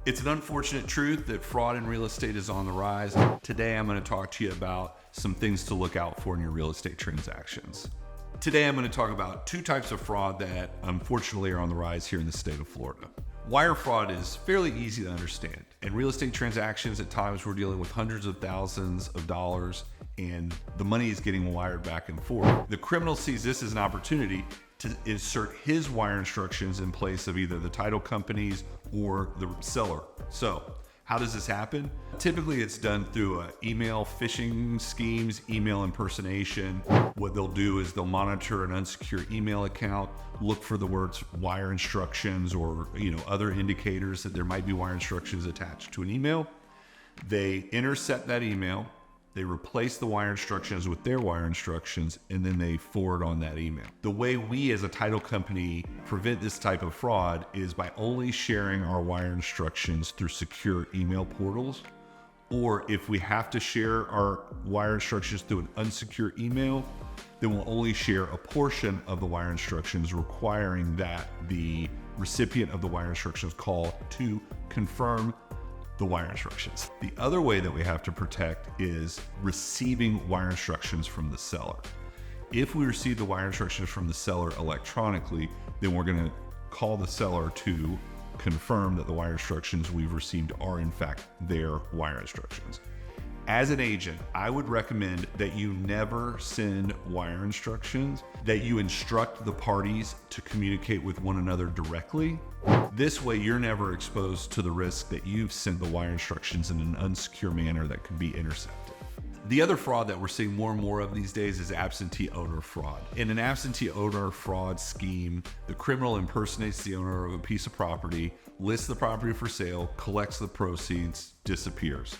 It's an unfortunate truth that fraud in real estate is on the rise. Today, I'm going to talk to you about some things to look out for in your real estate transactions. Today, I'm going to talk about two types of fraud that unfortunately are on the rise here in the state of Florida. Wire fraud is fairly easy to understand. In real estate transactions, at times we're dealing with hundreds of thousands of dollars and the money is getting wired back and forth. The criminal sees this as an opportunity to insert his wire instructions in place of either the title companies or the seller. So how does this happen? Typically it's done through email phishing schemes, email impersonation. What they'll do is they'll monitor an unsecure email account, look for the words wire instructions or other indicators that there might be wire instructions attached to an email. They intercept that email, they replace the wire instructions with their wire instructions, and then they forward on that email. The way we as a title company prevent this type of fraud is by only sharing our wire instructions through secure email portals, or if we have to share our wire instructions through an unsecure email, then we'll only share a portion of the wire instructions, requiring that the recipient of the wire instructions call to confirm the wire instructions. The other way that we have to protect is receiving wire instructions from the seller. If we receive the wire instructions from the seller electronically, then we're going to call the seller to confirm that the wire instructions we've received are in fact their wire instructions. As an agent, I would recommend that you never send wire instructions, that you instruct the parties to communicate with one another directly. This way, you're never exposed to the risk that you've sent the wire instructions in an unsecure manner that could be intercepted. The other fraud that we're seeing more and more of these days is absentee owner fraud. In an absentee owner fraud scheme, the criminal impersonates the owner of a piece of property, lists the property for sale, collects the proceeds, disappears.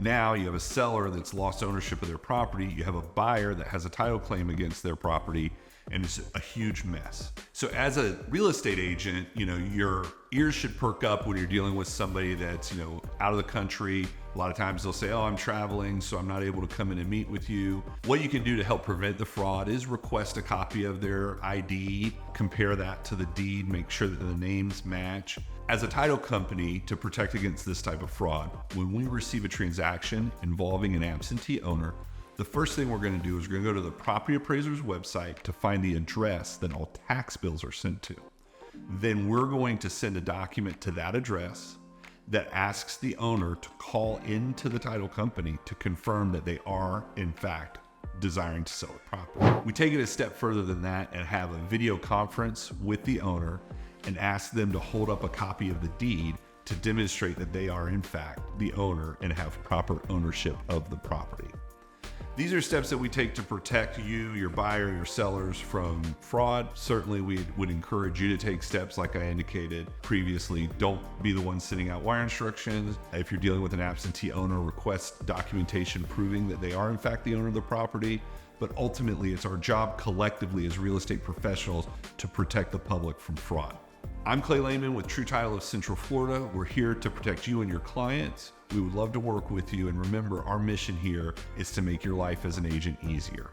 Now you have a seller that's lost ownership of their property, you have a buyer that has a title claim against their property, and it's a huge mess. So as a real estate agent, your ears should perk up when you're dealing with somebody that's, out of the country. A lot of times they'll say, I'm traveling, so I'm not able to come in and meet with you. What you can do to help prevent the fraud is request a copy of their ID, compare that to the deed, make sure that the names match. As a title company, to protect against this type of fraud, when we receive a transaction involving an absentee owner, the first thing we're going to do is we're going to go to the property appraiser's website to find the address that all tax bills are sent to. Then we're going to send a document to that address that asks the owner to call into the title company to confirm that they are, in fact, desiring to sell the property. We take it a step further than that and have a video conference with the owner and ask them to hold up a copy of the deed to demonstrate that they are, in fact, the owner and have proper ownership of the property. These are steps that we take to protect you, your buyer, your sellers from fraud. Certainly, we would encourage you to take steps like I indicated previously. Don't be the one sending out wire instructions. If you're dealing with an absentee owner, request documentation proving that they are in fact the owner of the property. But ultimately, it's our job collectively as real estate professionals to protect the public from fraud. I'm Clay Lehman with True Title of Central Florida. We're here to protect you and your clients. We would love to work with you, and remember, our mission here is to make your life as an agent easier.